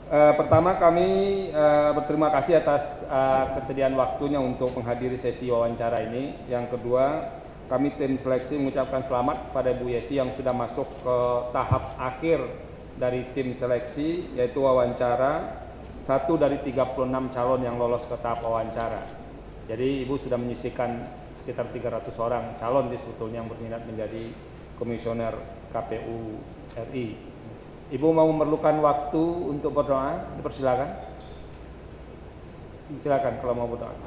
Pertama kami berterima kasih atas kesediaan waktunya untuk menghadiri sesi wawancara ini. Yang kedua, kami tim seleksi mengucapkan selamat pada Bu Yesi yang sudah masuk ke tahap akhir dari tim seleksi, yaitu wawancara, 1 dari 36 calon yang lolos ke tahap wawancara. Jadi Ibu sudah menyisihkan sekitar 300 orang calon sebetulnya yang berminat menjadi komisioner KPU RI. Ibu mau memerlukan waktu untuk berdoa, dipersilakan. Silakan kalau mau berdoa.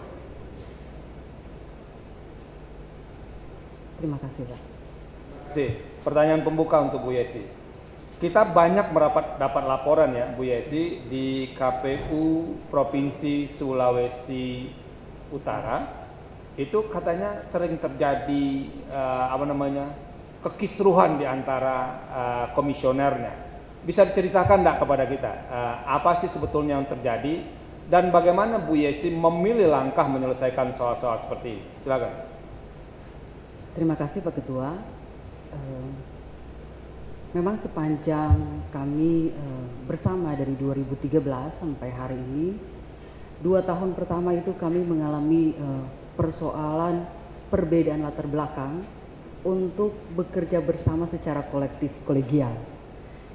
Terima kasih, Pak. Pertanyaan pembuka untuk Bu Yesi. Kita banyak dapat laporan ya Bu Yesi di KPU Provinsi Sulawesi Utara itu katanya sering terjadi kekisruhan di antara komisionernya. Bisa diceritakan enggak kepada kita apa sih sebetulnya yang terjadi dan bagaimana Bu Yesi memilih langkah menyelesaikan soal-soal seperti ini? Silakan. Terima kasih Pak Ketua. Memang sepanjang kami bersama dari 2013 sampai hari ini, 2 tahun pertama itu kami mengalami persoalan perbedaan latar belakang untuk bekerja bersama secara kolektif kolegial.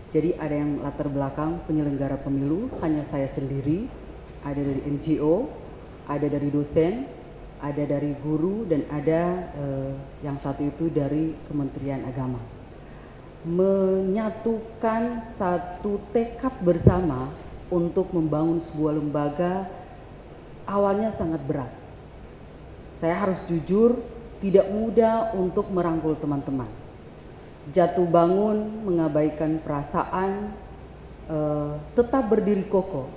Jadi ada yang latar belakang penyelenggara pemilu, hanya saya sendiri, ada dari NGO, ada dari dosen, ada dari guru, dan ada yang satu itu dari Kementerian Agama. Menyatukan satu tekad bersama untuk membangun sebuah lembaga awalnya sangat berat. Saya harus jujur, tidak mudah untuk merangkul teman-teman. Jatuh bangun, mengabaikan perasaan, tetap berdiri kokoh.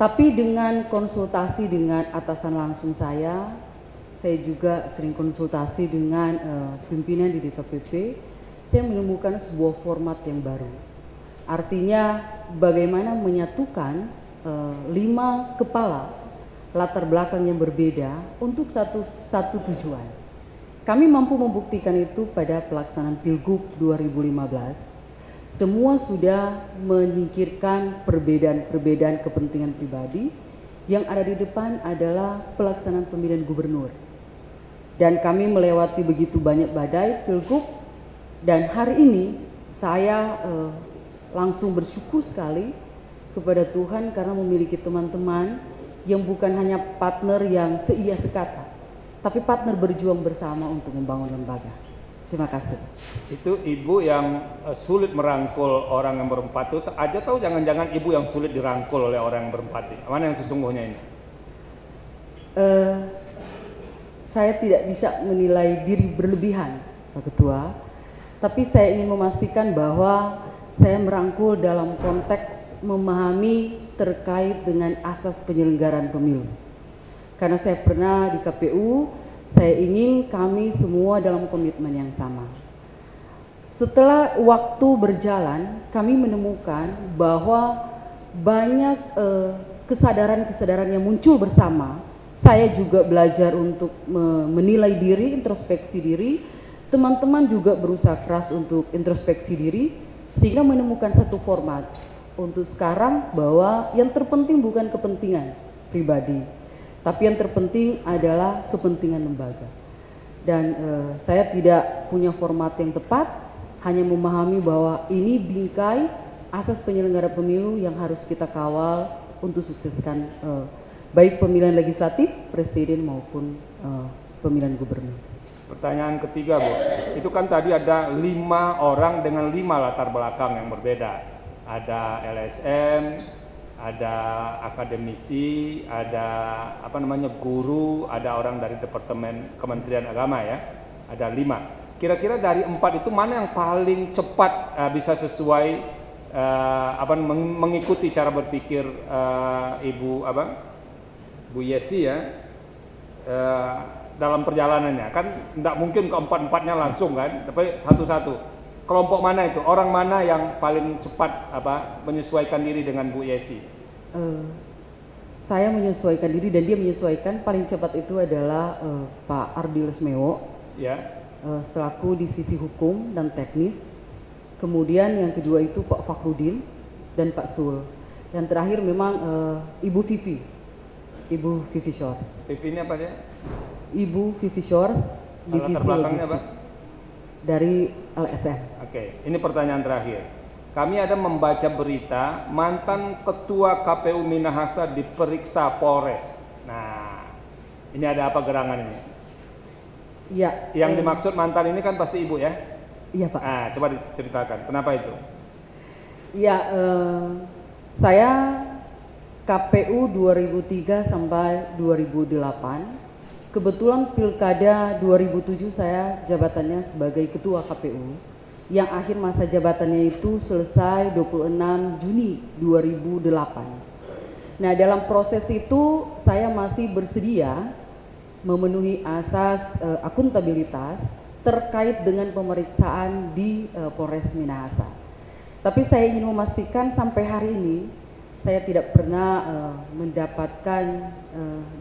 Tapi dengan konsultasi dengan atasan langsung saya juga sering konsultasi dengan pimpinan di DKPP, saya menemukan sebuah format yang baru. Artinya bagaimana menyatukan 5 kepala latar belakang yang berbeda untuk satu tujuan. Kami mampu membuktikan itu pada pelaksanaan Pilgub 2015. Semua sudah menyingkirkan perbedaan-perbedaan kepentingan pribadi. Yang ada di depan adalah pelaksanaan pemilihan gubernur. Dan kami melewati begitu banyak badai Pilgub, dan hari ini saya langsung bersyukur sekali kepada Tuhan karena memiliki teman-teman yang bukan hanya partner yang seia sekata, tapi partner berjuang bersama untuk membangun lembaga. Terima kasih. Itu Ibu yang sulit merangkul orang yang berempat itu, aja tahu jangan-jangan Ibu yang sulit dirangkul oleh orang yang berempat ini. Mana yang sesungguhnya ini? Saya tidak bisa menilai diri berlebihan, Pak Ketua, tapi saya ingin memastikan bahwa saya merangkul dalam konteks memahami terkait dengan asas penyelenggaraan pemilu. Karena saya pernah di KPU, saya ingin kami semua dalam komitmen yang sama. Setelah waktu berjalan, kami menemukan bahwa banyak kesadaran-kesadaran yang muncul bersama. Saya juga belajar untuk menilai diri, introspeksi diri. Teman-teman juga berusaha keras untuk introspeksi diri, sehingga menemukan satu format untuk sekarang bahwa yang terpenting bukan kepentingan pribadi, tapi yang terpenting adalah kepentingan lembaga. Dan saya tidak punya format yang tepat, hanya memahami bahwa ini bingkai asas penyelenggara pemilu yang harus kita kawal untuk sukseskan baik pemilihan legislatif, presiden maupun pemilihan gubernur. Pertanyaan ketiga, Bu. Itu kan tadi ada 5 orang dengan 5 latar belakang yang berbeda. Ada LSM, ada akademisi, ada guru, ada orang dari Departemen Kementerian Agama ya. Ada 5. Kira-kira dari 4 itu mana yang paling cepat bisa sesuai mengikuti cara berpikir Bu Yesi ya dalam perjalanannya? Kan tidak mungkin keempat-empatnya langsung kan, tapi satu-satu. Kelompok mana itu? Orang mana yang paling cepat menyesuaikan diri dengan Bu Yesi? Saya menyesuaikan diri dan dia menyesuaikan. Paling cepat itu adalah Pak Ardi Lesmeo, ya, selaku divisi hukum dan teknis. Kemudian yang kedua itu Pak Fakhrudin dan Pak Sul. Yang terakhir memang Ibu Vivi Shores. Vivi ini apa dia? Ibu Vivi Shores, divisi Latar belakangnya logistik Pak? dari LSM. Oke, ini pertanyaan terakhir. Kami ada membaca berita mantan ketua KPU Minahasa diperiksa Polres. Nah, ini ada apa gerangan ini? Iya. Yang dimaksud mantan ini kan pasti Ibu ya? Iya Pak. Nah, coba diceritakan, kenapa itu? Iya, saya KPU 2003 sampai 2008. Kebetulan Pilkada 2007 saya jabatannya sebagai Ketua KPU. Yang akhir masa jabatannya itu selesai 26 Juni 2008. Nah, dalam proses itu saya masih bersedia memenuhi asas akuntabilitas terkait dengan pemeriksaan di Polres Minahasa. Tapi saya ingin memastikan sampai hari ini saya tidak pernah mendapatkan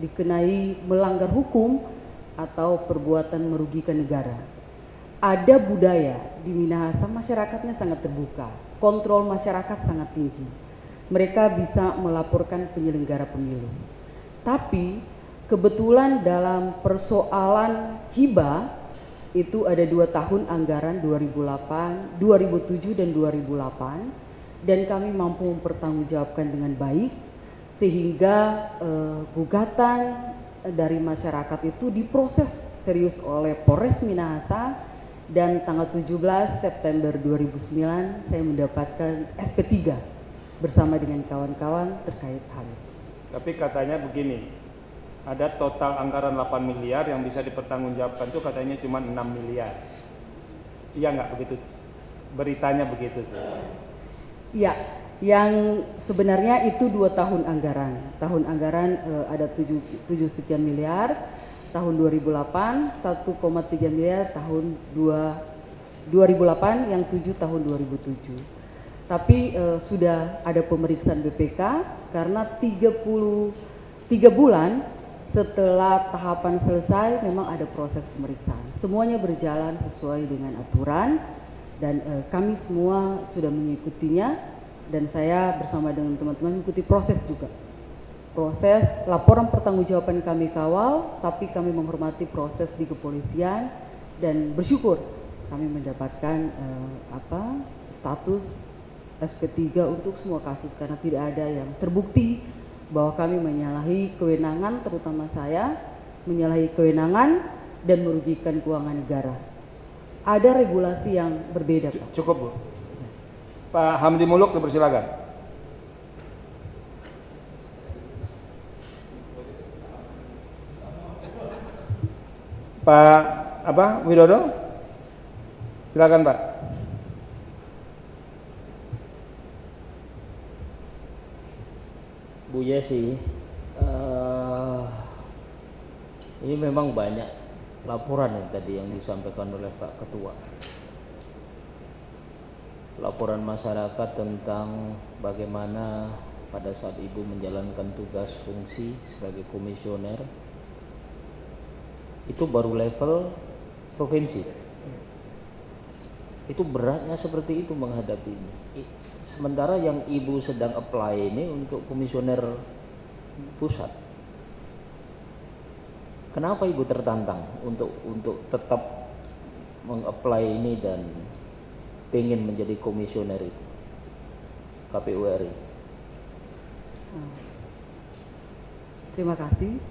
dikenai melanggar hukum atau perbuatan merugikan negara. Ada budaya di Minahasa, masyarakatnya sangat terbuka, kontrol masyarakat sangat tinggi. Mereka bisa melaporkan penyelenggara pemilu. Tapi kebetulan dalam persoalan hibah itu ada 2 tahun anggaran 2008, 2007 dan 2008, dan kami mampu mempertanggungjawabkan dengan baik sehingga gugatan dari masyarakat itu diproses serius oleh Polres Minahasa. Dan tanggal 17 September 2009 saya mendapatkan SP3 bersama dengan kawan-kawan terkait hal itu. Tapi katanya begini, ada total anggaran 8 miliar yang bisa dipertanggungjawabkan itu katanya cuma 6 miliar. Iya nggak begitu? Beritanya begitu sih. Iya, yang sebenarnya itu 2 tahun anggaran. Tahun anggaran ada 7 sekian miliar. Tahun 2008 1,3 miliar, tahun 2008 yang 7 tahun 2007. Tapi sudah ada pemeriksaan BPK karena 33 bulan setelah tahapan selesai memang ada proses pemeriksaan. Semuanya berjalan sesuai dengan aturan dan kami semua sudah mengikutinya, dan saya bersama dengan teman-teman mengikuti proses juga. Proses laporan pertanggungjawaban kami kawal, tapi kami menghormati proses di kepolisian dan bersyukur kami mendapatkan status SP3 untuk semua kasus karena tidak ada yang terbukti bahwa kami menyalahi kewenangan, terutama saya menyalahi kewenangan dan merugikan keuangan negara. Ada regulasi yang berbeda, Pak. Cukup, Bu. Pak Hamdi Muluk, dipersilakan. Pak Widodo, silakan Pak. Bu Yesi, ini memang banyak laporan yang tadi yang disampaikan oleh Pak Ketua. Laporan masyarakat tentang bagaimana pada saat Ibu menjalankan tugas fungsi sebagai komisioner itu baru level provinsi. Itu beratnya seperti itu menghadapi ini. Sementara yang Ibu sedang apply ini untuk komisioner pusat. Kenapa Ibu tertantang untuk tetap mengapply ini dan ingin menjadi komisioner itu KPU RI? Terima kasih.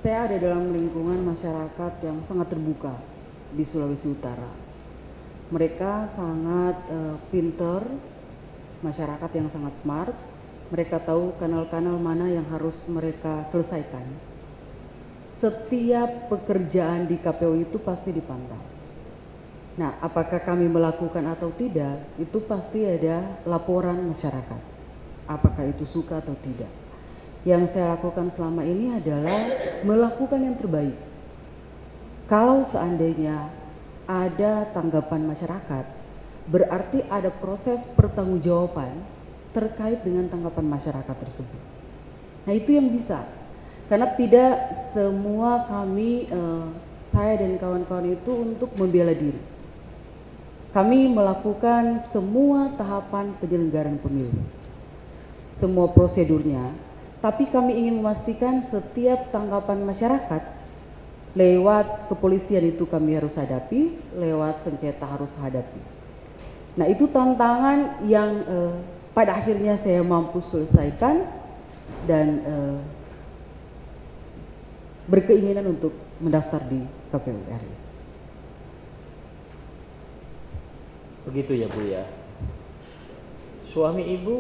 Saya ada dalam lingkungan masyarakat yang sangat terbuka di Sulawesi Utara. Mereka sangat pinter, masyarakat yang sangat smart. Mereka tahu kanal-kanal mana yang harus mereka selesaikan. Setiap pekerjaan di KPU itu pasti dipantau. Nah, apakah kami melakukan atau tidak, itu pasti ada laporan masyarakat. Apakah itu suka atau tidak. Yang saya lakukan selama ini adalah melakukan yang terbaik. Kalau seandainya ada tanggapan masyarakat, berarti ada proses pertanggungjawaban terkait dengan tanggapan masyarakat tersebut. Nah, itu yang bisa. Karena tidak semua kami, saya dan kawan-kawan itu untuk membela diri. kami melakukan semua tahapan penyelenggaraan pemilu, semua prosedurnya, tapi kami ingin memastikan setiap tanggapan masyarakat lewat kepolisian itu kami harus hadapi, lewat sengketa harus hadapi. Nah, itu tantangan yang pada akhirnya saya mampu selesaikan dan berkeinginan untuk mendaftar di KPU RI. Begitu ya Bu ya. Suami Ibu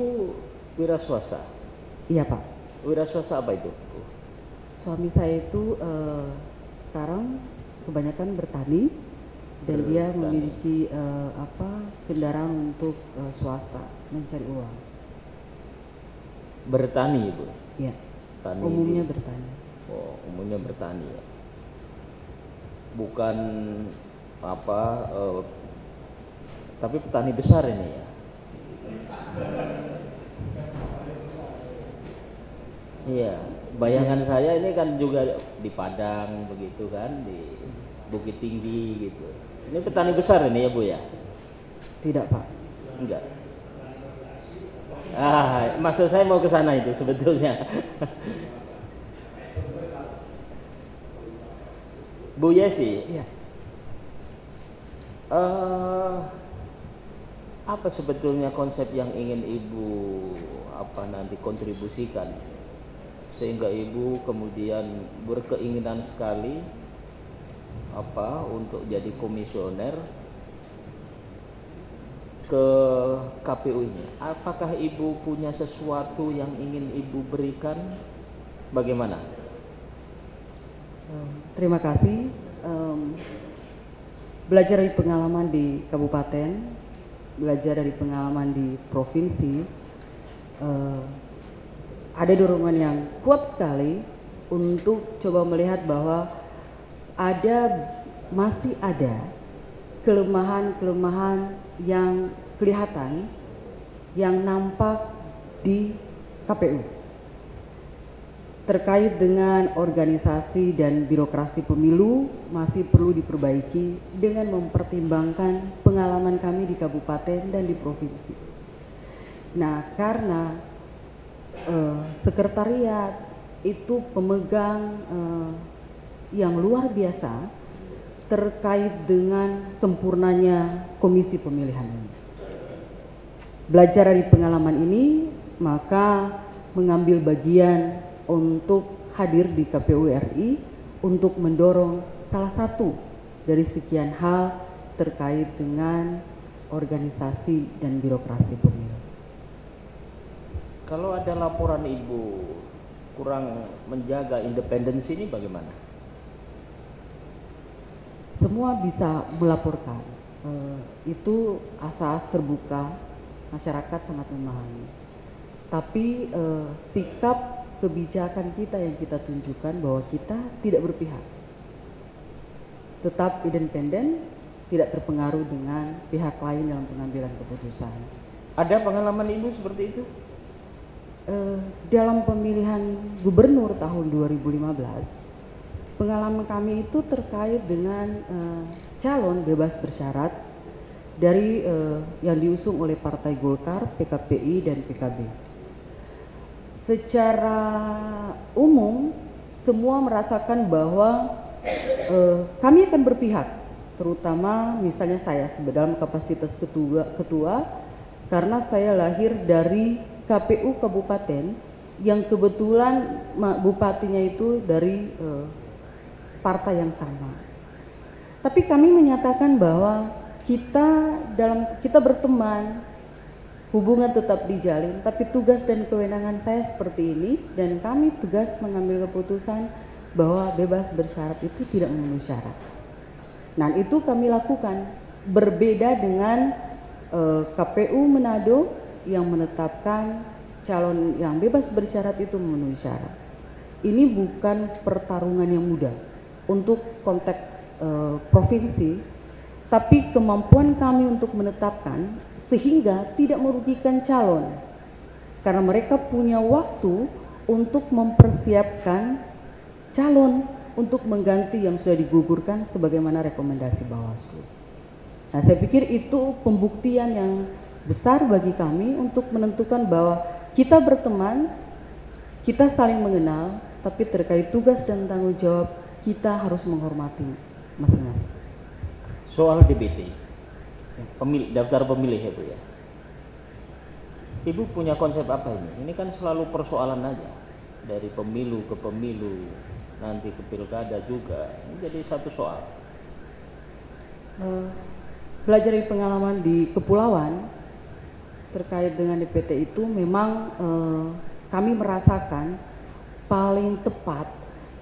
wira swasta? Iya Pak. Wira swasta apa itu Bu? Suami saya itu sekarang kebanyakan bertani dan dia memiliki kendaraan untuk swasta mencari uang. Bertani Ibu? Iya. Tani Umumnya di... bertani. Oh, umumnya bertani ya. Bukan tapi petani besar ini ya. Iya, bayangan saya ini kan juga di Padang begitu kan, di Bukit Tinggi gitu. Ini petani besar ini ya Bu ya? Tidak Pak. Enggak. Maksud saya mau ke sana itu sebetulnya. Bu Yesi. Iya. Apa sebetulnya konsep yang ingin Ibu nanti kontribusikan sehingga Ibu kemudian berkeinginan sekali untuk jadi komisioner ke KPU ini? Apakah Ibu punya sesuatu yang ingin Ibu berikan? Bagaimana? Terima kasih. Belajar dari pengalaman di kabupaten, belajar dari pengalaman di provinsi, ada dorongan yang kuat sekali untuk coba melihat bahwa masih ada kelemahan-kelemahan yang kelihatan, yang nampak di KPU terkait dengan organisasi dan birokrasi pemilu masih perlu diperbaiki dengan mempertimbangkan pengalaman kami di kabupaten dan di provinsi. Nah, karena sekretariat itu pemegang yang luar biasa terkait dengan sempurnanya komisi pemilihan ini. Belajar dari pengalaman ini, maka mengambil bagian untuk hadir di KPU RI untuk mendorong salah satu dari sekian hal terkait dengan organisasi dan birokrasi pemilu. Kalau ada laporan Ibu kurang menjaga independensi ini bagaimana? Semua bisa melaporkan, itu asas terbuka, masyarakat sangat memahami. Tapi sikap kebijakan kita yang kita tunjukkan bahwa kita tidak berpihak, tetap independen, tidak terpengaruh dengan pihak lain dalam pengambilan keputusan. Ada pengalaman Ibu seperti itu? Dalam pemilihan gubernur tahun 2015, pengalaman kami itu terkait dengan calon bebas bersyarat dari yang diusung oleh Partai Golkar, PKPI dan PKB. Secara umum semua merasakan bahwa kami akan berpihak, terutama misalnya saya dalam kapasitas ketua karena saya lahir dari KPU kabupaten yang kebetulan bupatinya itu dari partai yang sama. Tapi kami menyatakan bahwa kita berteman, hubungan tetap dijalin, tapi tugas dan kewenangan saya seperti ini dan kami tegas mengambil keputusan bahwa bebas bersyarat itu tidak memenuhi syarat. Nah, itu kami lakukan berbeda dengan KPU Manado yang menetapkan calon yang bebas bersyarat itu memenuhi syarat. Ini bukan pertarungan yang mudah untuk konteks provinsi, tapi kemampuan kami untuk menetapkan sehingga tidak merugikan calon karena mereka punya waktu untuk mempersiapkan calon untuk mengganti yang sudah digugurkan sebagaimana rekomendasi Bawaslu. Nah, saya pikir itu pembuktian yang besar bagi kami untuk menentukan bahwa kita berteman, kita saling mengenal, tapi terkait tugas dan tanggung jawab kita harus menghormati masing-masing. Soal DPT, daftar pemilih ya Bu ya. Ibu punya konsep apa ini? Ini kan selalu persoalan aja, dari pemilu ke pemilu, nanti ke pilkada juga. Ini jadi satu soal. Belajar dari pengalaman di kepulauan terkait dengan DPT itu memang kami merasakan paling tepat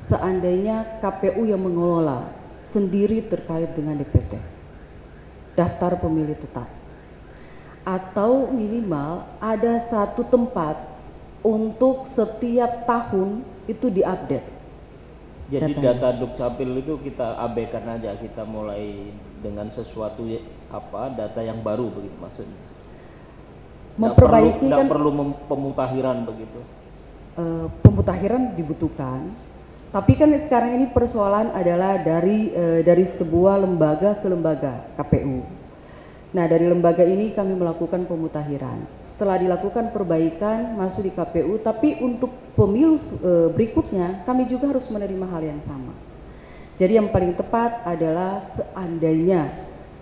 seandainya KPU yang mengelola sendiri terkait dengan DPT, daftar pemilih tetap, atau minimal ada satu tempat untuk setiap tahun itu diupdate. Jadi datanya. data Dukcapil itu kita abaikan aja, kita mulai dengan sesuatu data yang baru begitu maksudnya. Memperbaiki tidak kan perlu pemutakhiran begitu. Pemutakhiran dibutuhkan, tapi kan sekarang ini persoalan adalah dari sebuah lembaga ke lembaga KPU. Nah, dari lembaga ini kami melakukan pemutakhiran. Setelah dilakukan perbaikan masuk di KPU, tapi untuk pemilu berikutnya kami juga harus menerima hal yang sama. Jadi yang paling tepat adalah seandainya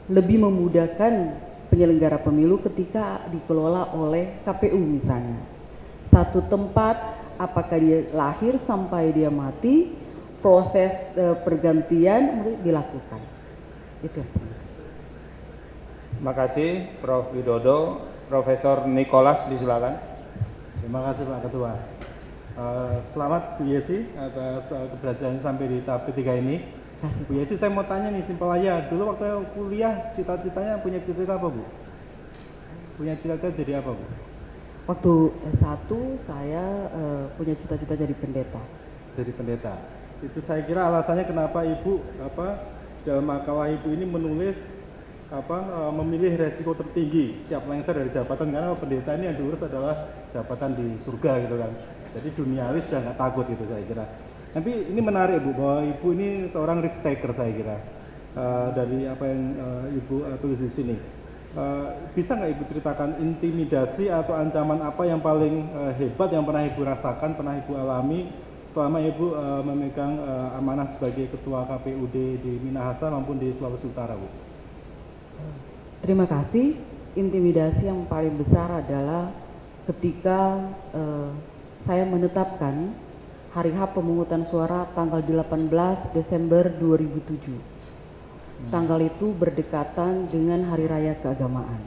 lebih memudahkan penyelenggara pemilu ketika dikelola oleh KPU misalnya. Satu tempat, apakah dia lahir sampai dia mati, proses pergantian dilakukan. Itu. Terima kasih Prof. Widodo. Profesor Nicholas disilakan. Terima kasih Pak Ketua. Selamat Bu Yesi atas keberhasilan sampai di tahap ketiga ini. Bu Yesi, saya mau tanya nih, simpel aja. Dulu waktu kuliah cita-citanya punya cita-cita apa Bu? Punya cita-cita jadi apa Bu? Waktu S1 saya punya cita-cita jadi pendeta. Jadi pendeta. Itu saya kira alasannya kenapa Ibu dalam makalah Ibu ini menulis memilih resiko tertinggi siap lengser dari jabatan, karena pendeta ini yang diurus adalah jabatan di surga gitu kan. Jadi duniawi sudah nggak takut gitu saya kira. Tapi ini menarik Bu, bahwa Ibu ini seorang risk taker saya kira. Dari apa yang Ibu tulis di sini. Bisa nggak Ibu ceritakan intimidasi atau ancaman apa yang paling hebat yang pernah Ibu rasakan, pernah Ibu alami selama Ibu memegang amanah sebagai Ketua KPUD di Minahasa maupun di Sulawesi Utara Bu? Terima kasih. Intimidasi yang paling besar adalah ketika saya menetapkan hari H pemungutan suara tanggal 18 Desember 2007. Tanggal itu berdekatan dengan Hari Raya Keagamaan.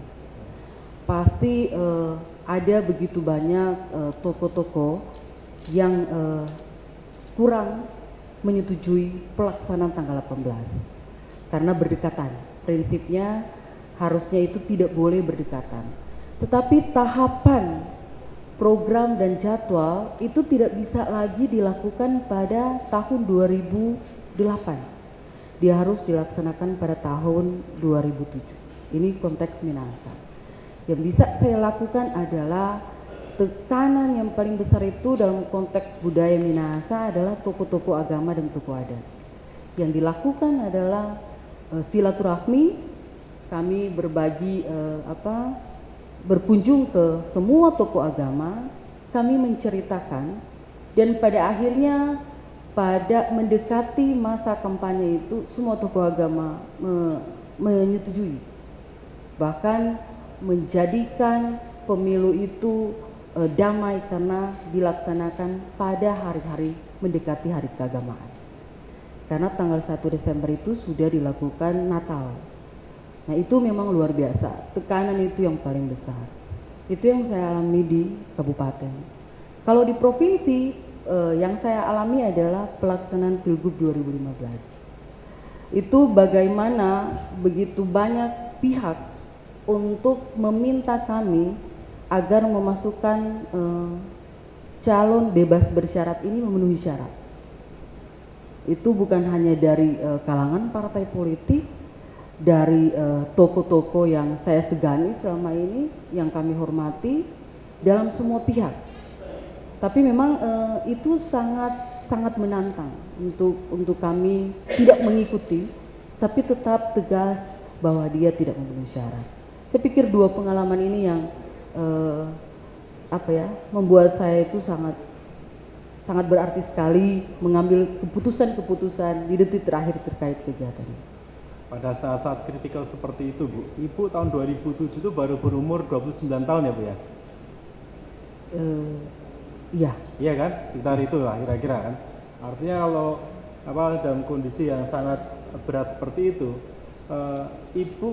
Pasti ada begitu banyak toko-toko yang kurang menyetujui pelaksanaan tanggal 18 karena berdekatan. Prinsipnya harusnya itu tidak boleh berdekatan. Tetapi tahapan program dan jadwal itu tidak bisa lagi dilakukan pada tahun 2008. Dia harus dilaksanakan pada tahun 2007. Ini konteks Minahasa. Yang bisa saya lakukan adalah tekanan yang paling besar itu dalam konteks budaya Minahasa adalah toko-toko agama dan toko adat. Yang dilakukan adalah silaturahmi, kami berbagi berkunjung ke semua tokoh agama, kami menceritakan, dan pada akhirnya pada mendekati masa kampanye itu semua tokoh agama menyetujui, bahkan menjadikan pemilu itu damai karena dilaksanakan pada hari-hari mendekati hari keagamaan. Karena tanggal 1 Desember itu sudah dilakukan Natal. Nah itu memang luar biasa, tekanan itu yang paling besar. Itu yang saya alami di kabupaten. Kalau di provinsi, yang saya alami adalah pelaksanaan Pilgub 2015. Itu bagaimana begitu banyak pihak untuk meminta kami agar memasukkan calon bebas bersyarat ini memenuhi syarat. Itu bukan hanya dari kalangan partai politik, dari toko-toko yang saya segani selama ini, yang kami hormati, dalam semua pihak. Tapi memang itu sangat menantang untuk kami tidak mengikuti, tapi tetap tegas bahwa dia tidak memenuhi syarat. Saya pikir dua pengalaman ini yang membuat saya itu sangat berarti sekali mengambil keputusan-keputusan di detik terakhir terkait kegiatan ini. Pada saat-saat kritikal seperti itu, Bu, Ibu tahun 2007 itu baru berumur 29 tahun ya, Bu ya? Iya. Iya kan? Sekitar itu lah kira-kira kan. Artinya kalau dalam kondisi yang sangat berat seperti itu, Ibu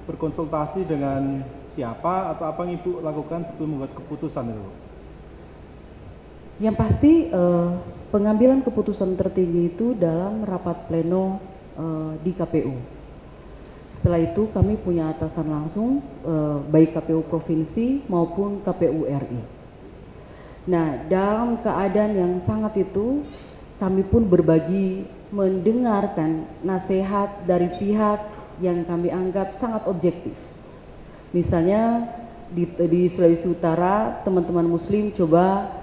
berkonsultasi dengan siapa atau apa yang Ibu lakukan sebelum membuat keputusan itu? Yang pasti pengambilan keputusan tertinggi itu dalam rapat pleno di KPU. Setelah itu kami punya atasan langsung baik KPU Provinsi maupun KPU RI. Nah, dalam keadaan yang sangat itu kami pun berbagi mendengarkan nasihat dari pihak yang kami anggap sangat objektif. Misalnya di Sulawesi Utara teman-teman Muslim coba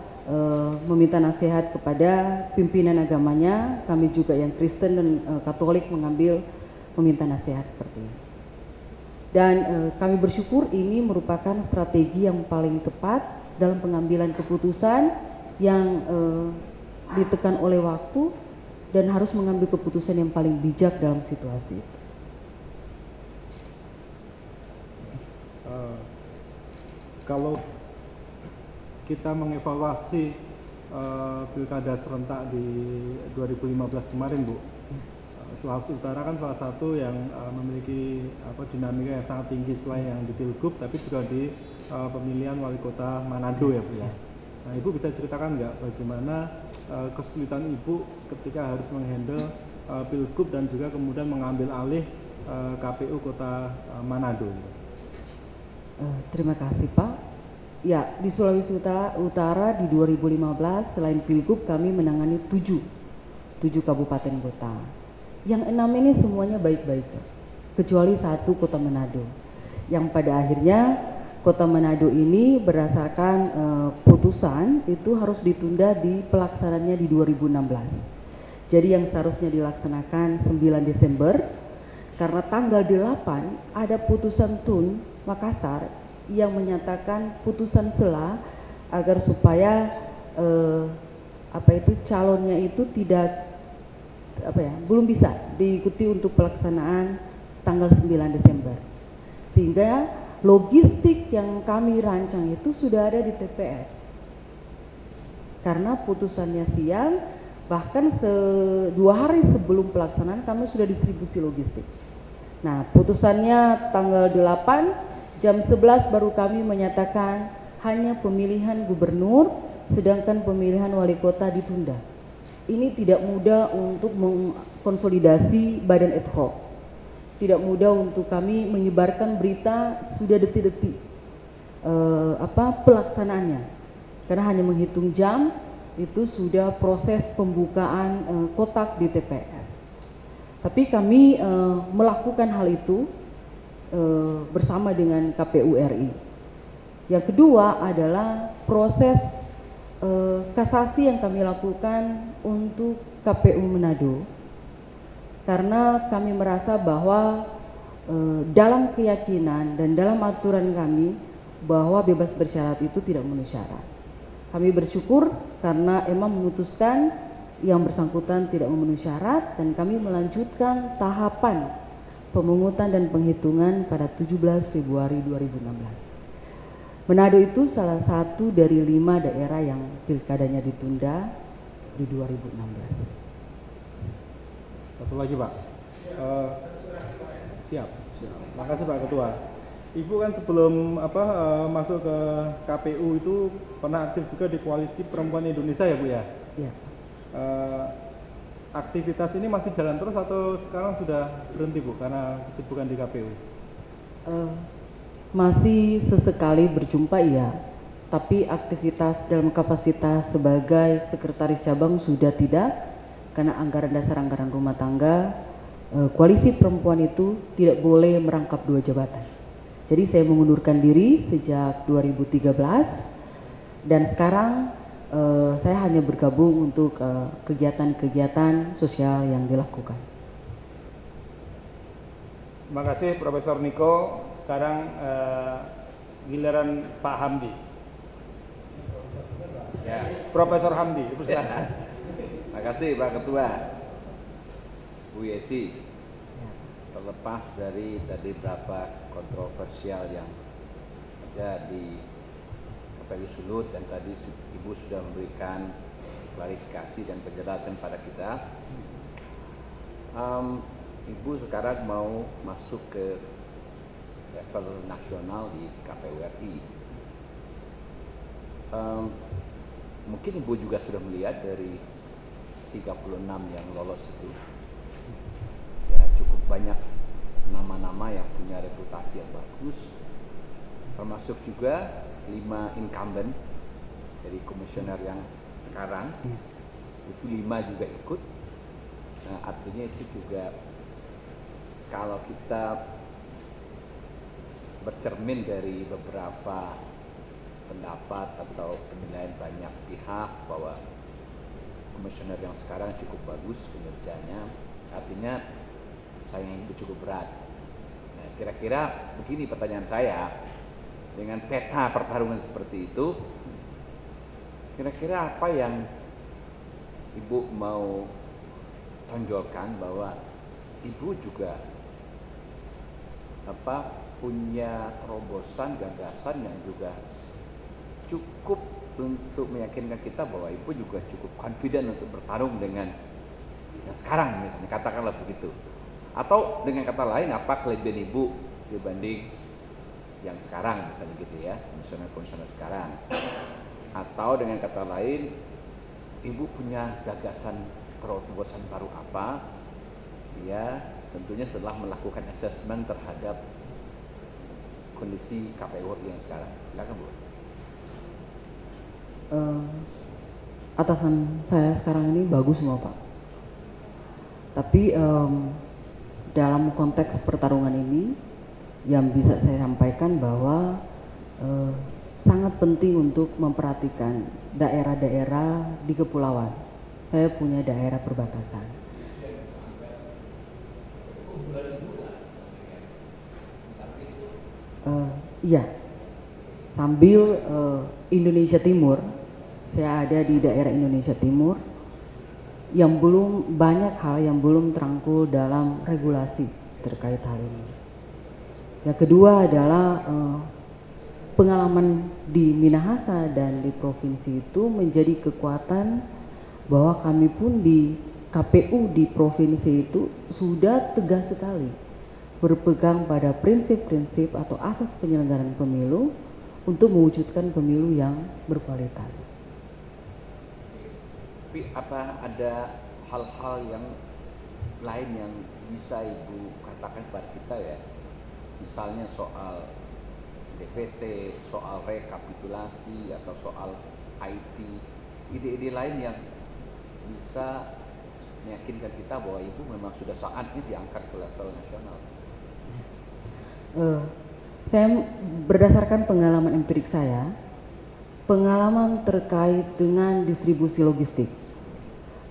meminta nasihat kepada pimpinan agamanya, kami juga yang Kristen dan Katolik meminta nasihat seperti ini. Dan kami bersyukur ini merupakan strategi yang paling tepat dalam pengambilan keputusan yang ditekan oleh waktu dan harus mengambil keputusan yang paling bijak dalam situasi itu. Kalau kita mengevaluasi pilkada serentak di 2015 kemarin, Bu, Sulawesi Utara kan salah satu yang memiliki dinamika yang sangat tinggi selain yang di Pilgub, tapi juga di pemilihan wali kota Manado ya, Bu ya. Nah, Ibu bisa ceritakan nggak bagaimana kesulitan Ibu ketika harus menghandle Pilgub dan juga kemudian mengambil alih KPU kota Manado? Terima kasih, Pak. Ya, di Sulawesi Utara di 2015 selain Pilgub kami menangani 7 kabupaten kota. Yang 6 ini semuanya baik-baik, kecuali 1 kota Manado, yang pada akhirnya kota Manado ini berdasarkan putusan itu harus ditunda di pelaksanaannya di 2016. Jadi yang seharusnya dilaksanakan 9 Desember, karena tanggal 8 ada putusan TUN Makassar yang menyatakan putusan sela agar supaya calonnya itu belum bisa diikuti untuk pelaksanaan tanggal 9 Desember. Sehingga logistik yang kami rancang itu sudah ada di TPS. Karena putusannya siang, bahkan 2 hari sebelum pelaksanaan kami sudah distribusi logistik. Nah, putusannya tanggal 8 jam 11 baru kami menyatakan hanya pemilihan gubernur, sedangkan pemilihan wali kota ditunda. Ini tidak mudah untuk mengkonsolidasi badan ad hoc. Tidak mudah untuk kami menyebarkan berita sudah detik-detik pelaksanaannya. Karena hanya menghitung jam itu sudah proses pembukaan kotak di TPS. Tapi kami melakukan hal itu bersama dengan KPU RI. Yang kedua adalah proses kasasi yang kami lakukan untuk KPU Manado, karena kami merasa bahwa dalam keyakinan dan dalam aturan kami bahwa bebas bersyarat itu tidak memenuhi syarat. Kami bersyukur karena emang memutuskan yang bersangkutan tidak memenuhi syarat dan kami melanjutkan tahapan pemungutan dan penghitungan pada 17 Februari 2016. Manado itu salah satu dari 5 daerah yang pilkadanya ditunda di 2016. Satu lagi, Pak. Siap. Makasih Pak Ketua. Ibu kan sebelum masuk ke KPU itu pernah aktif juga di Koalisi Perempuan Indonesia ya, Bu ya? Iya. Aktivitas ini masih jalan terus atau sekarang sudah berhenti, Bu, karena kesibukan di KPU? Masih sesekali berjumpa iya, tapi aktivitas dalam kapasitas sebagai sekretaris cabang sudah tidak, karena anggaran dasar anggaran rumah tangga Koalisi Perempuan itu tidak boleh merangkap 2 jabatan. Jadi saya mengundurkan diri sejak 2013 dan sekarang saya hanya bergabung untuk kegiatan-kegiatan sosial yang dilakukan. Terima kasih Profesor Niko. Sekarang giliran Pak Hamdi. Ya, Profesor Hamdi, silakan. terima kasih Pak Ketua. Bu Yesi, terlepas dari tadi berapa kontroversial yang ada di KPU Sulut dan tadi Ibu sudah memberikan klarifikasi dan penjelasan pada kita. Ibu sekarang mau masuk ke level nasional di KPU RI. Mungkin Ibu juga sudah melihat dari 36 yang lolos itu, ya cukup banyak nama-nama yang punya reputasi yang bagus, termasuk juga 5 incumbent dari komisioner yang sekarang, itu 5 juga ikut. Nah, artinya itu juga kalau kita bercermin dari beberapa pendapat atau penilaian banyak pihak bahwa komisioner yang sekarang cukup bagus kinerjanya, artinya saingan itu cukup berat. Nah, kira-kira begini pertanyaan saya, dengan peta pertarungan seperti itu, kira-kira apa yang Ibu mau tonjolkan bahwa Ibu juga punya terobosan gagasan yang juga cukup untuk meyakinkan kita bahwa Ibu juga cukup confident untuk bertarung dengan yang sekarang, misalnya katakanlah begitu. Atau dengan kata lain, apa kelebihan Ibu dibanding yang sekarang, misalnya gitu ya, komisioner sekarang. Atau dengan kata lain, Ibu punya gagasan terobosan baru apa, ya tentunya setelah melakukan assessment terhadap kondisi KPU yang sekarang. Silakan Bu. Atasan saya sekarang ini bagus semua Pak, tapi dalam konteks pertarungan ini yang bisa saya sampaikan bahwa sangat penting untuk memperhatikan daerah-daerah di kepulauan. Saya punya daerah perbatasan. Iya, sambil Indonesia Timur, saya ada di daerah Indonesia Timur yang belum banyak hal yang belum terangkul dalam regulasi terkait hal ini. Yang kedua adalah pengalaman di Minahasa dan di provinsi itu menjadi kekuatan bahwa kami pun di KPU di provinsi itu sudah tegas sekali berpegang pada prinsip-prinsip atau asas penyelenggaraan pemilu untuk mewujudkan pemilu yang berkualitas. Tapi apa ada hal-hal yang lain yang bisa Ibu katakan kepada kita ya? Misalnya soal DPT, soal rekapitulasi atau soal IT, ide-ide lain yang bisa meyakinkan kita bahwa Ibu memang sudah saatnya diangkat ke level nasional. Saya berdasarkan pengalaman empirik saya, pengalaman terkait dengan distribusi logistik.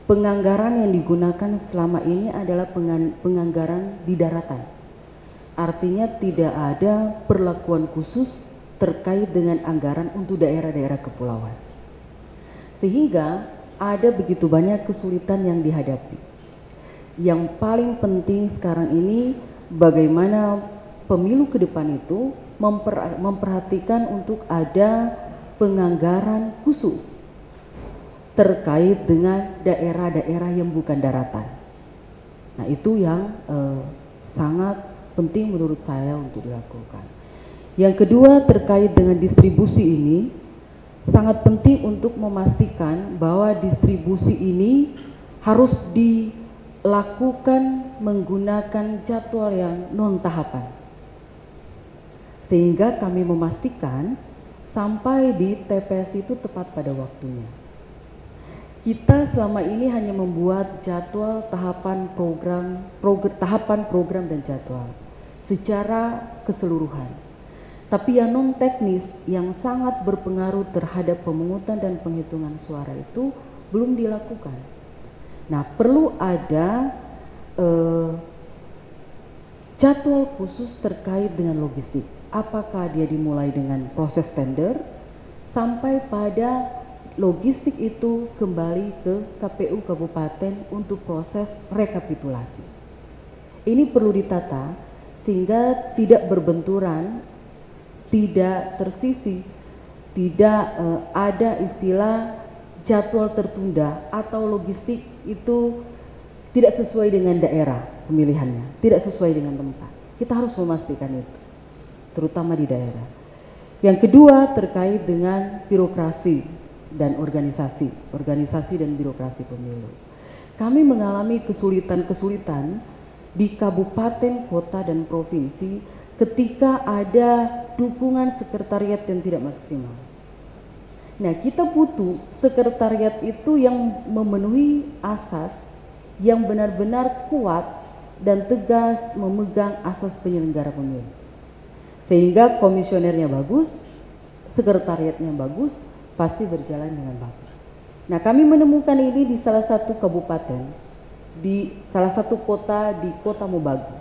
Penganggaran yang digunakan selama ini adalah penganggaran di daratan. Artinya tidak ada perlakuan khusus terkait dengan anggaran untuk daerah-daerah kepulauan. Sehingga ada begitu banyak kesulitan yang dihadapi. Yang paling penting sekarang ini bagaimana pemilu ke depan itu memperhatikan untuk ada penganggaran khusus terkait dengan daerah-daerah yang bukan daratan. Nah, itu yang sangat penting menurut saya untuk dilakukan. Yang kedua terkait dengan distribusi ini, sangat penting untuk memastikan bahwa distribusi ini harus dilakukan menggunakan jadwal yang non tahapan. Sehingga kami memastikan sampai di TPS itu tepat pada waktunya. Kita selama ini hanya membuat jadwal tahapan program dan jadwal secara keseluruhan. Tapi yang non teknis yang sangat berpengaruh terhadap pemungutan dan penghitungan suara itu belum dilakukan. Nah, perlu ada jadwal khusus terkait dengan logistik. Apakah dia dimulai dengan proses tender sampai pada logistik itu kembali ke KPU Kabupaten untuk proses rekapitulasi. Ini perlu ditata sehingga tidak berbenturan, tidak tersisi, tidak ada istilah jadwal tertunda atau logistik itu tidak sesuai dengan daerah pemilihannya, tidak sesuai dengan tempat. Kita harus memastikan itu, terutama di daerah. Yang kedua terkait dengan birokrasi dan organisasi dan birokrasi pemilu. Kami mengalami kesulitan-kesulitan di kabupaten, kota, dan provinsi ketika ada dukungan sekretariat yang tidak maksimal. Nah, kita butuh sekretariat itu yang memenuhi asas yang benar-benar kuat dan tegas memegang asas penyelenggara pemilu. Sehingga komisionernya bagus, sekretariatnya bagus, pasti berjalan dengan bagus. Nah, kami menemukan ini di salah satu kabupaten, di salah satu kota di Kota Mobagu.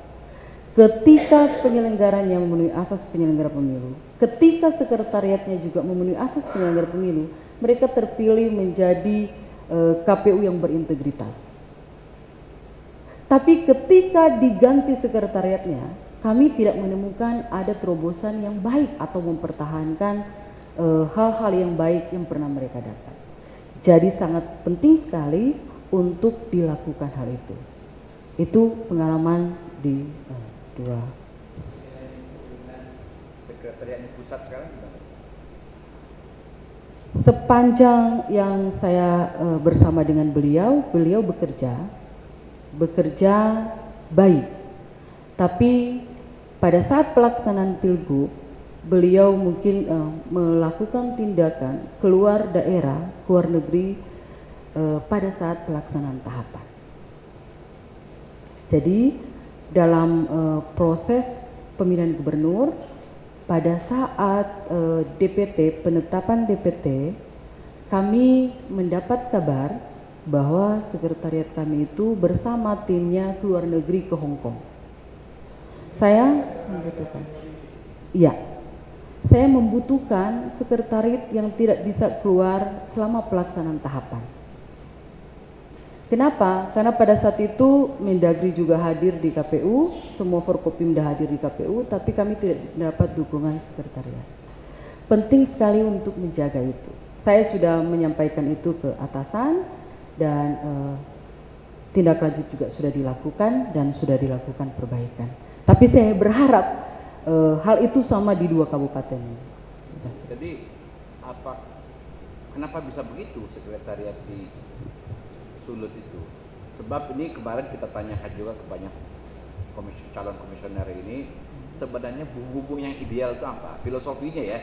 Ketika penyelenggaranya memenuhi asas penyelenggara pemilu, ketika sekretariatnya juga memenuhi asas penyelenggara pemilu, mereka terpilih menjadi KPU yang berintegritas. Tapi ketika diganti sekretariatnya, kami tidak menemukan ada terobosan yang baik atau mempertahankan hal-hal yang baik yang pernah mereka dapat. Jadi sangat penting sekali untuk dilakukan hal itu. Itu pengalaman di dua. Sekretariatnya pusat sekarang gimana? Sepanjang yang saya bersama dengan beliau bekerja baik. Tapi pada saat pelaksanaan pilgub, beliau mungkin melakukan tindakan keluar daerah, keluar negeri pada saat pelaksanaan tahapan. Jadi dalam proses pemilihan gubernur, pada saat DPT, penetapan DPT, kami mendapat kabar bahwa sekretariat kami itu bersama timnya keluar negeri ke Hong Kong. Saya membutuhkan, iya, saya membutuhkan sekretariat yang tidak bisa keluar selama pelaksanaan tahapan. Kenapa? Karena pada saat itu Mendagri juga hadir di KPU, semua Forkopimda hadir di KPU, tapi kami tidak dapat dukungan sekretariat. Penting sekali untuk menjaga itu. Saya sudah menyampaikan itu ke atasan dan tindak lanjut juga sudah dilakukan dan sudah dilakukan perbaikan. Tapi saya berharap hal itu sama di dua kabupaten. Jadi kenapa bisa begitu sekretariat di Sulut itu? Sebab ini kemarin kita tanyakan juga ke banyak calon komisioner ini, sebenarnya bumbu yang ideal itu apa? Filosofinya ya,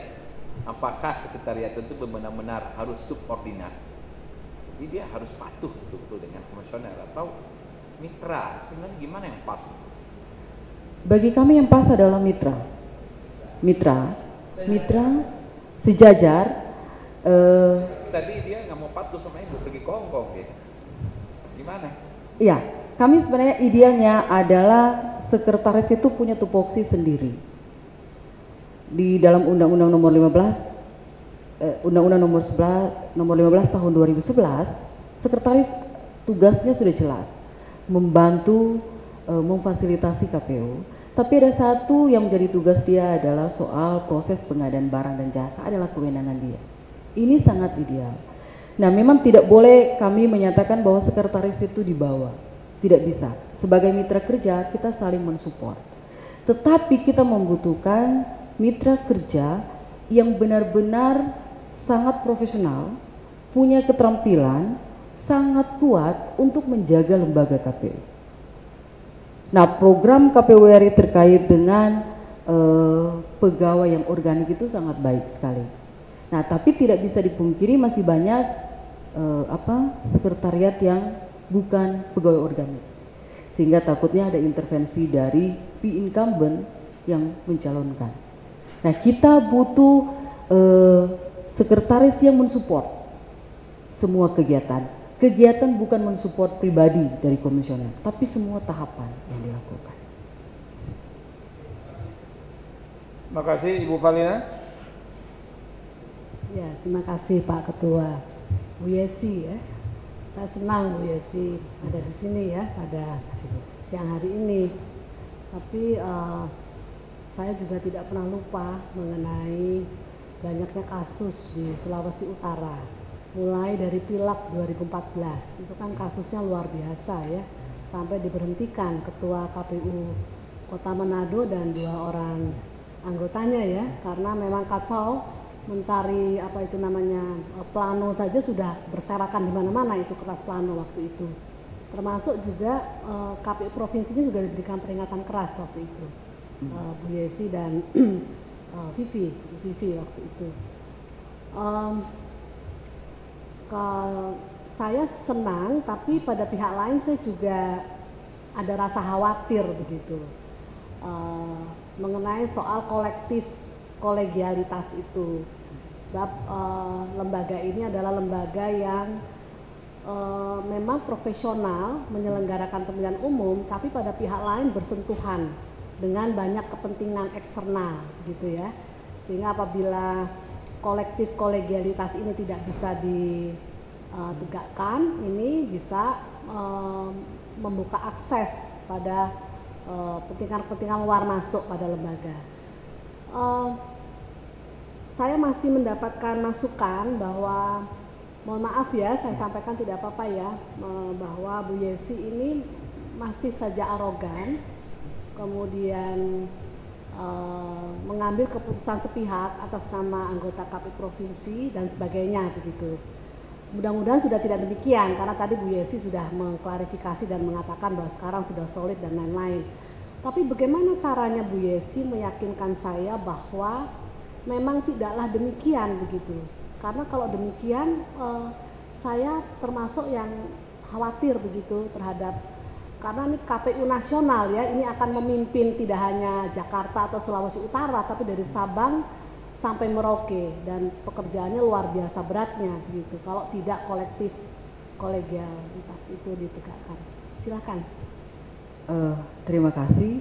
apakah sekretariat itu benar-benar harus subordinat? Jadi dia harus patuh betul-betul dengan komisioner atau mitra? Sebenarnya gimana yang pas? Bagi kami yang pas adalah mitra sejajar. Tadi dia nggak mau patuh sama ibu, pergi ke Hong Kong gitu. Gimana? Iya, kami sebenarnya idealnya adalah sekretaris itu punya tupoksi sendiri. Di dalam Undang-Undang nomor 15, Undang-Undang nomor 15 tahun 2011, sekretaris tugasnya sudah jelas, membantu memfasilitasi KPU. Tapi ada satu yang menjadi tugas dia adalah soal proses pengadaan barang dan jasa adalah kewenangan dia. Ini sangat ideal. Nah, memang tidak boleh kami menyatakan bahwa sekretaris itu di bawah. Tidak bisa. Sebagai mitra kerja kita saling mensupport. Tetapi kita membutuhkan mitra kerja yang benar-benar sangat profesional, punya keterampilan, sangat kuat untuk menjaga lembaga KPU. Nah, program KPU RI terkait dengan pegawai yang organik itu sangat baik sekali. Nah, tapi tidak bisa dipungkiri masih banyak sekretariat yang bukan pegawai organik, sehingga takutnya ada intervensi dari incumbent yang mencalonkan. Nah, kita butuh sekretaris yang mensupport semua kegiatan. Kegiatan bukan mensupport pribadi dari komisioner, tapi semua tahapan yang dilakukan. Terima kasih Ibu Valina. Ya, terima kasih Pak Ketua. Bu Yesi ya, saya senang Bu Yesi ada di sini ya pada siang hari ini. Tapi saya juga tidak pernah lupa mengenai banyaknya kasus di Sulawesi Utara. Mulai dari Pilak 2014, itu kan kasusnya luar biasa ya, sampai diberhentikan Ketua KPU Kota Manado dan 2 orang anggotanya ya, karena memang kacau mencari apa itu namanya plano saja sudah berserakan di mana-mana itu kertas plano waktu itu. Termasuk juga KPU provinsinya juga diberikan peringatan keras waktu itu. Bu Yesi dan Vivi waktu itu. Saya senang, tapi pada pihak lain saya juga ada rasa khawatir begitu mengenai soal kolegialitas itu. Sebab lembaga ini adalah lembaga yang memang profesional menyelenggarakan pemilihan umum, tapi pada pihak lain bersentuhan dengan banyak kepentingan eksternal gitu ya. Sehingga apabila kolektif kolegialitas ini tidak bisa ditegakkan, ini bisa membuka akses pada kepentingan luar masuk pada lembaga. Saya masih mendapatkan masukan bahwa, mohon maaf ya, saya sampaikan tidak apa-apa ya, bahwa Bu Yesi ini masih saja arogan, kemudian mengambil keputusan sepihak atas nama anggota KPU provinsi dan sebagainya begitu. Mudah-mudahan sudah tidak demikian, karena tadi Bu Yesi sudah mengklarifikasi dan mengatakan bahwa sekarang sudah solid dan lain-lain. Tapi bagaimana caranya Bu Yesi meyakinkan saya bahwa memang tidaklah demikian begitu? Karena kalau demikian saya termasuk yang khawatir begitu terhadap, karena ini KPU nasional ya, ini akan memimpin tidak hanya Jakarta atau Sulawesi Utara, tapi dari Sabang sampai Merauke, dan pekerjaannya luar biasa beratnya gitu kalau tidak kolegialitas itu ditegakkan. Silakan. Terima kasih.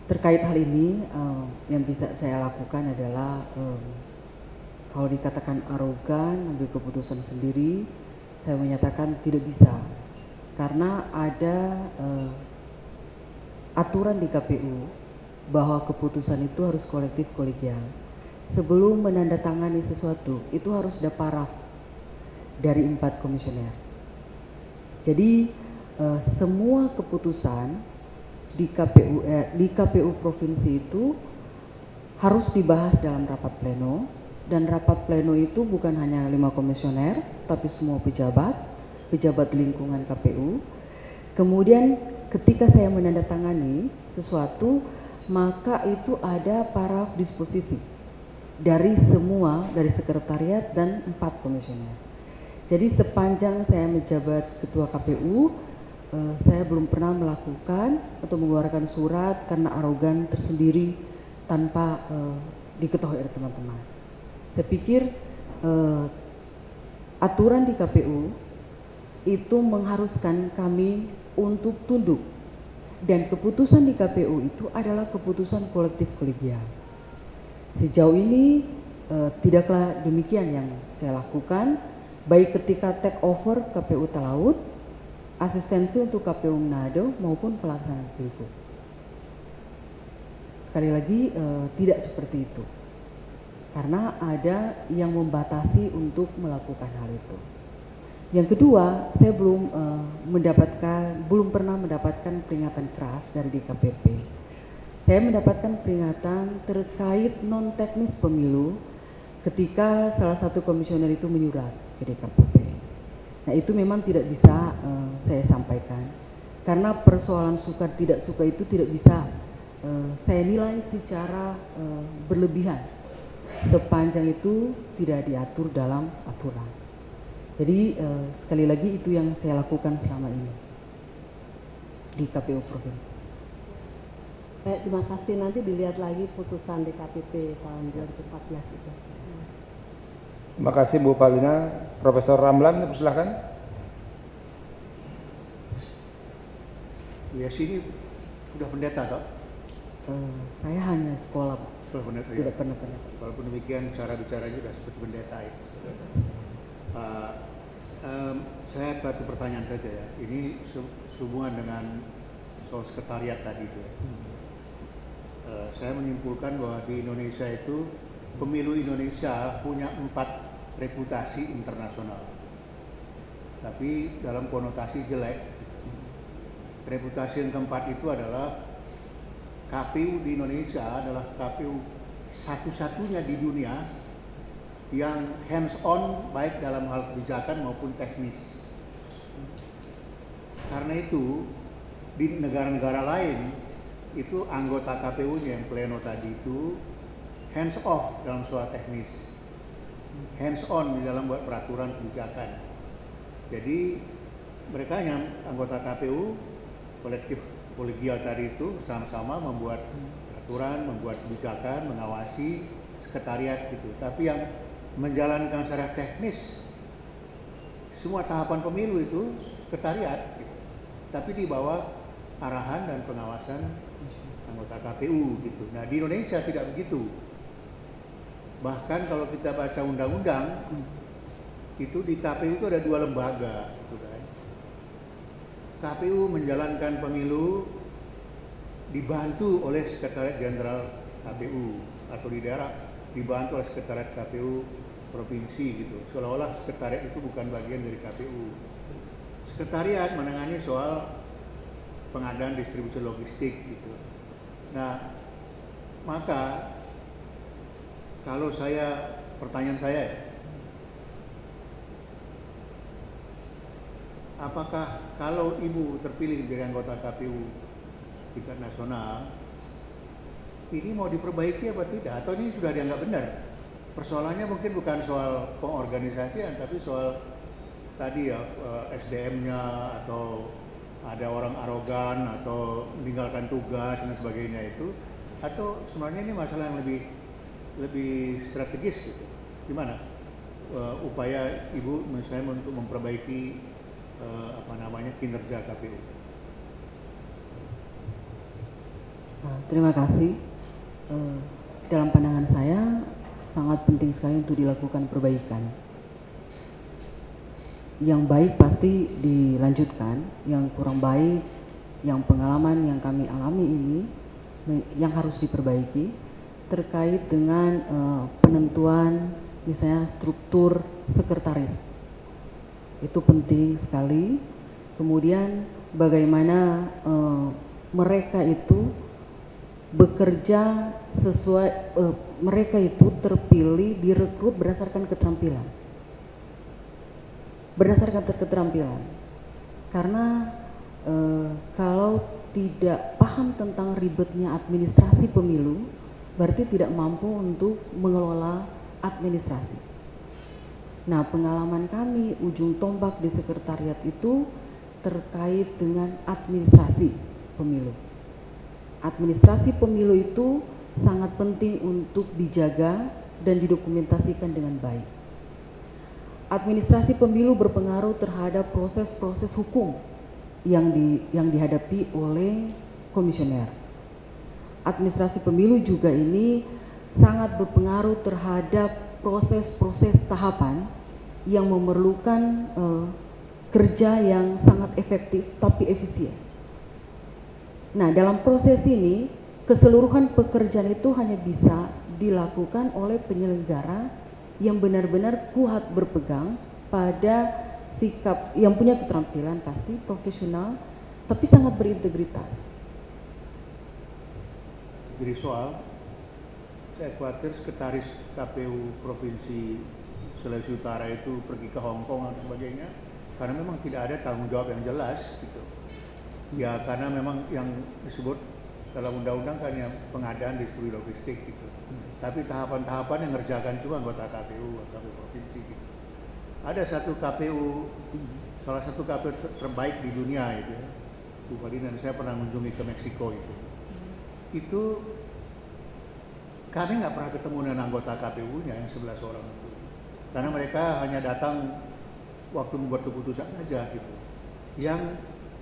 Terkait hal ini, yang bisa saya lakukan adalah kalau dikatakan arogan, ambil keputusan sendiri, saya menyatakan tidak bisa, karena ada aturan di KPU bahwa keputusan itu harus kolektif kolegial. Sebelum menandatangani sesuatu itu harus ada paraf dari 4 komisioner. Jadi semua keputusan di KPU provinsi itu harus dibahas dalam rapat pleno, dan rapat pleno itu bukan hanya 5 komisioner tapi semua pejabat lingkungan KPU. Kemudian ketika saya menandatangani sesuatu, maka itu ada paraf disposisi dari sekretariat dan 4 komisioner. Jadi sepanjang saya menjabat ketua KPU, saya belum pernah melakukan atau mengeluarkan surat karena arogan tersendiri tanpa diketahui oleh teman-teman. Saya pikir aturan di KPU itu mengharuskan kami untuk tunduk, dan keputusan di KPU itu adalah keputusan kolektif kolegial. Sejauh ini tidaklah demikian yang saya lakukan, baik ketika take over KPU Talaut, asistensi untuk KPU Manado maupun pelaksanaan pilgub. Sekali lagi tidak seperti itu, karena ada yang membatasi untuk melakukan hal itu. Yang kedua, saya belum pernah mendapatkan peringatan keras dari DKPP. Saya mendapatkan peringatan terkait non teknis pemilu ketika salah satu komisioner itu menyurat ke DKPP. Nah, itu memang tidak bisa saya sampaikan, karena persoalan suka tidak suka itu tidak bisa saya nilai secara berlebihan sepanjang itu tidak diatur dalam aturan. Jadi sekali lagi itu yang saya lakukan selama ini di KPU provinsi. Baik, terima kasih. Nanti dilihat lagi putusan DKPP tahun 2014 itu. Terima kasih Bu Valina. Profesor Ramlan, silakan. Ya, sini sudah pendeta toh? Saya hanya sekolah, Pak. Tidak pernah pendeta. Walaupun demikian cara bicaranya sudah seperti pendeta itu. Saya satu pertanyaan saja ya. Ini sehubungan dengan soal sekretariat tadi itu. Saya menyimpulkan bahwa di Indonesia itu pemilu Indonesia punya 4 reputasi internasional. Tapi dalam konotasi jelek. Reputasi yang keempat itu adalah KPU di Indonesia adalah KPU satu-satunya di dunia yang hands on baik dalam hal kebijakan maupun teknis. Karena itu di negara-negara lain itu anggota KPU-nya yang pleno tadi itu hands off dalam soal teknis, hands on di dalam buat peraturan kebijakan. Jadi mereka yang anggota KPU kolektif kolegial tadi itu sama-sama membuat aturan, membuat kebijakan, mengawasi sekretariat gitu. Tapi yang menjalankan secara teknis semua tahapan pemilu itu sekretariat gitu. Tapi di bawah arahan dan pengawasan anggota KPU gitu. Nah, di Indonesia tidak begitu. Bahkan kalau kita baca undang-undang itu di KPU itu ada 2 lembaga gitu kan. KPU menjalankan pemilu dibantu oleh Sekretariat Jenderal KPU atau di daerah dibantu oleh Sekretariat KPU provinsi gitu. Seolah-olah sekretariat itu bukan bagian dari KPU. Sekretariat menangani soal pengadaan distribusi logistik gitu. Nah, maka kalau pertanyaan saya, apakah kalau Ibu terpilih menjadi anggota KPU tingkat nasional, ini mau diperbaiki apa tidak? Atau ini sudah dianggap benar? Persoalannya mungkin bukan soal pengorganisasian, tapi soal tadi ya SDM-nya, atau ada orang arogan atau meninggalkan tugas dan sebagainya itu, atau sebenarnya ini masalah yang lebih strategis gitu. Gimana upaya Ibu misalnya untuk memperbaiki kinerja KPU? Terima kasih. Dalam pandangan saya sangat penting sekali untuk dilakukan perbaikan. Yang baik pasti dilanjutkan, yang kurang baik, yang pengalaman yang kami alami ini yang harus diperbaiki terkait dengan penentuan misalnya struktur sekretaris. Itu penting sekali. Kemudian bagaimana mereka itu bekerja sesuai, mereka itu terpilih, direkrut berdasarkan keterampilan. Berdasarkan keterampilan. Karena kalau tidak paham tentang ribetnya administrasi pemilu, berarti tidak mampu untuk mengelola administrasi. Nah, pengalaman kami ujung tombak di sekretariat itu terkait dengan administrasi pemilu. Administrasi pemilu itu sangat penting untuk dijaga dan didokumentasikan dengan baik. Administrasi pemilu berpengaruh terhadap proses-proses hukum yang dihadapi oleh komisioner. Administrasi pemilu juga ini sangat berpengaruh terhadap proses-proses tahapan yang memerlukan kerja yang sangat efektif tapi efisien. Nah, dalam proses ini keseluruhan pekerjaan itu hanya bisa dilakukan oleh penyelenggara yang benar-benar kuat berpegang pada sikap yang punya keterampilan pasti profesional tapi sangat berintegritas. Jadi saya khawatir sekretaris KPU Provinsi Sulawesi Utara itu pergi ke Hong Kong dan sebagainya karena memang tidak ada tanggung jawab yang jelas gitu. Ya karena memang yang disebut dalam undang-undang kan yang pengadaan distribusi logistik gitu. Tapi tahapan-tahapan yang ngerjakan cuma anggota KPU atau KPU provinsi gitu. Ada satu KPU, salah satu KPU terbaik di dunia itu ya. Bu Fadina, saya pernah mengunjungi ke Meksiko itu. Itu kami nggak pernah ketemu dengan anggota KPU-nya yang 11 orang itu. Karena mereka hanya datang waktu membuat keputusan aja gitu. Yang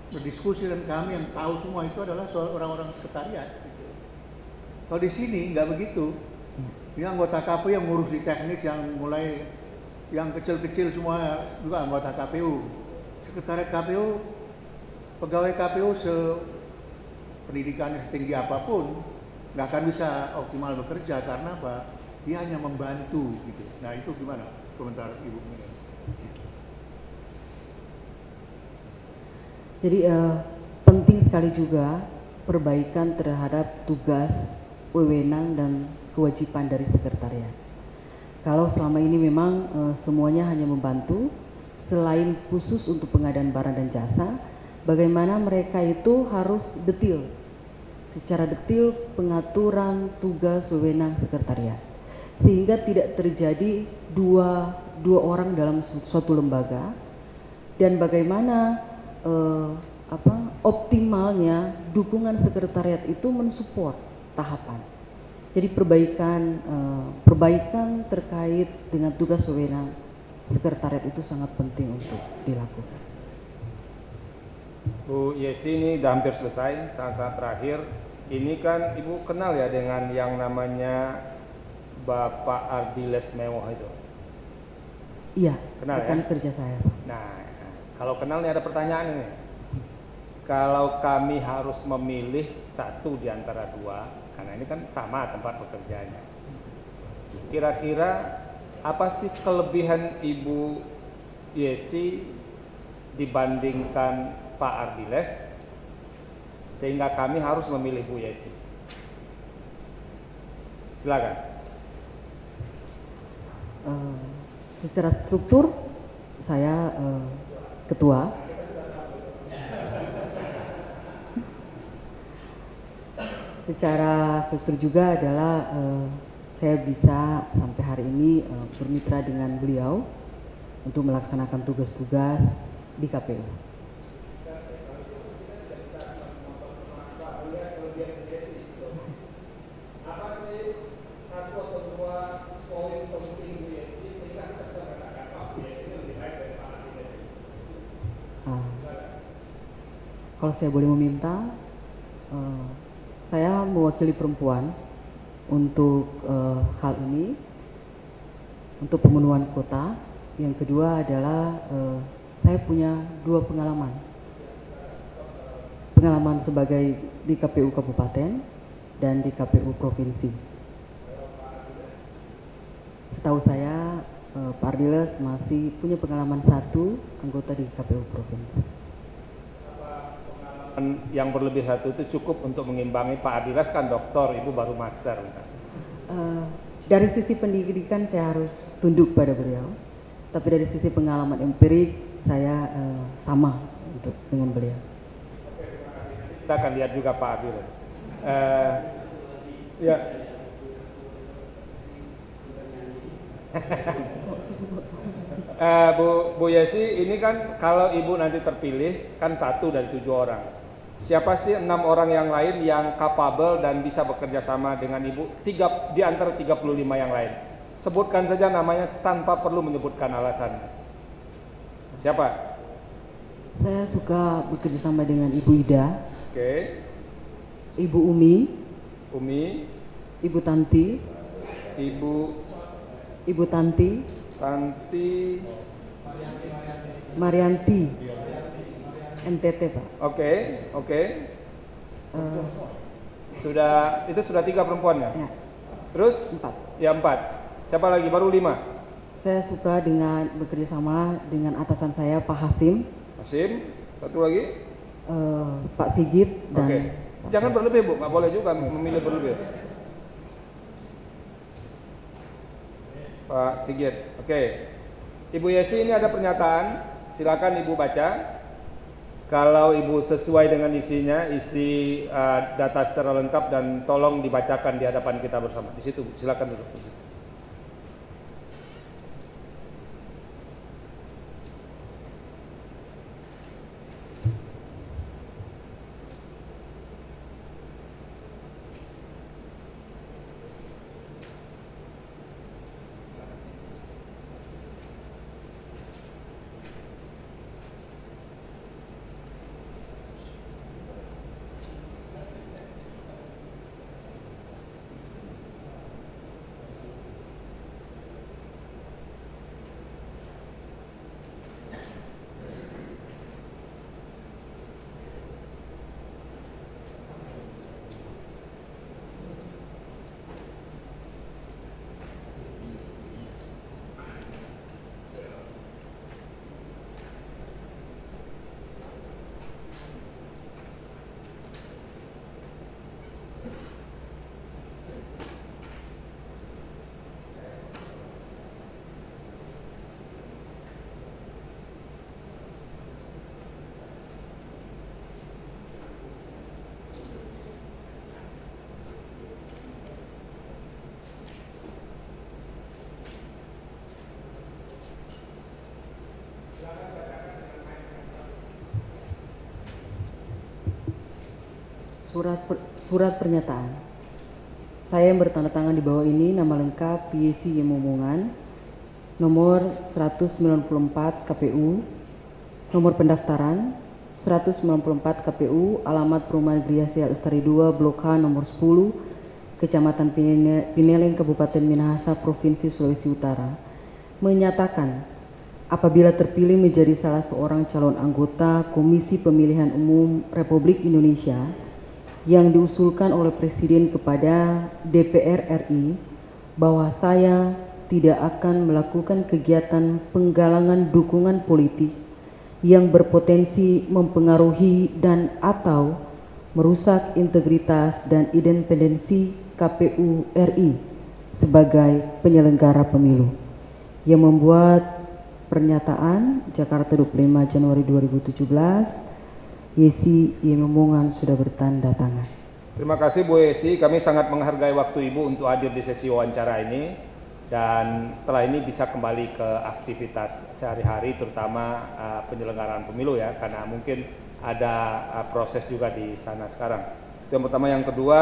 berdiskusi dengan kami yang tahu semua itu adalah soal orang-orang sekretariat gitu. Kalau di sini nggak begitu. Ini anggota KPU yang ngurus di teknis, yang mulai yang kecil-kecil semua juga anggota KPU. Sekretariat KPU, pegawai KPU pendidikannya setinggi apapun nggak akan bisa optimal bekerja karena apa? Dia hanya membantu gitu. Nah itu gimana komentar Ibu? Jadi penting sekali juga perbaikan terhadap tugas, wewenang dan kewajiban dari sekretariat. Kalau selama ini memang semuanya hanya membantu, selain khusus untuk pengadaan barang dan jasa, bagaimana mereka itu harus detil, secara detil pengaturan tugas wewenang sekretariat, sehingga tidak terjadi dua orang dalam suatu lembaga, dan bagaimana optimalnya dukungan sekretariat itu mensupport tahapan. Jadi perbaikan terkait dengan tugas wewenang sekretariat itu sangat penting untuk dilakukan. Bu Yesi, ini udah hampir selesai, saat-saat terakhir. Ini kan Ibu kenal ya dengan yang namanya Bapak Ardiles Mewah itu? Iya, kenal rekan ya? kerja saya, Pak. Nah, kalau kenal nih ada pertanyaan ini. Kalau kami harus memilih satu di antara dua, karena ini kan sama tempat bekerjanya. Kira-kira apa sih kelebihan Ibu Yesi dibandingkan Pak Ardiles sehingga kami harus memilih Bu Yesi? Silakan. Secara struktur saya ketua. Secara struktur juga adalah saya bisa sampai hari ini bermitra dengan beliau untuk melaksanakan tugas-tugas di KPU. Kalau saya boleh meminta, saya mewakili perempuan untuk hal ini, untuk pemenuhan kuota. Yang kedua adalah saya punya 2 pengalaman sebagai di KPU Kabupaten dan di KPU Provinsi. Setahu saya Pak Ardiles masih punya pengalaman 1 anggota di KPU Provinsi. Yang berlebih 1 itu cukup untuk mengimbangi. Pak Ardiles kan doktor, Ibu baru master. Dari sisi pendidikan saya harus tunduk pada beliau, tapi dari sisi pengalaman empirik saya sama untuk dengan beliau. Kita akan lihat juga Pak Ardiles. Ya. Bu Yesi, ini kan kalau Ibu nanti terpilih kan 1 dari 7 orang. Siapa sih 6 orang yang lain yang capable dan bisa bekerja sama dengan Ibu di antara 35 yang lain? Sebutkan saja namanya tanpa perlu menyebutkan alasan. Siapa? Saya suka bekerja sama dengan Ibu Ida. Oke. Ibu Umi. Ibu Tanti. Ibu Tanti. Marianti. NTT, Pak. Oke. Itu sudah 3 perempuannya? Ya. Terus? 4. Ya 4. Siapa lagi? Baru 5? Saya suka dengan bekerja sama dengan atasan saya, Pak Hasim. Satu lagi? Pak Sigit dan... Oke. Jangan berlebih, Bu. Nggak boleh juga memilih berlebih. Pak Sigit. Oke. Ibu Yesi, ini ada pernyataan. Silakan Ibu baca. Kalau Ibu sesuai dengan isinya, isi data secara lengkap dan tolong dibacakan di hadapan kita bersama. Di situ, silakan duduk. Surat pernyataan. Saya yang bertanda tangan di bawah ini nama lengkap Yesi Yemomongan, nomor 194 KPU, nomor pendaftaran 194 KPU, alamat Perumahan Gria Sial Lestari 2, Blok H nomor 10, Kecamatan Pineleng, Kabupaten Minahasa, Provinsi Sulawesi Utara, menyatakan apabila terpilih menjadi salah seorang calon anggota Komisi Pemilihan Umum Republik Indonesia yang diusulkan oleh Presiden kepada DPR RI, bahwa saya tidak akan melakukan kegiatan penggalangan dukungan politik yang berpotensi mempengaruhi dan atau merusak integritas dan independensi KPU RI sebagai penyelenggara pemilu. Yang membuat pernyataan Jakarta 25 Januari 2017, Yesi Yemomongan sudah bertanda tangan. Terima kasih Bu Yesi, kami sangat menghargai waktu Ibu untuk hadir di sesi wawancara ini, dan setelah ini bisa kembali ke aktivitas sehari-hari, terutama penyelenggaraan pemilu ya, karena mungkin ada proses juga di sana sekarang. Itu yang pertama. Yang kedua,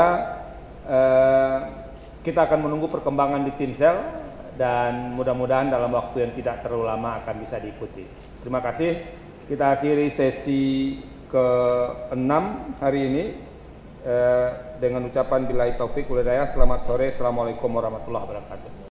kita akan menunggu perkembangan di Timsel dan mudah-mudahan dalam waktu yang tidak terlalu lama akan bisa diikuti. Terima kasih. Kita akhiri sesi ke-6 hari ini dengan ucapan billahi taufik wal hidayah. Selamat sore. Assalamualaikum warahmatullahi wabarakatuh.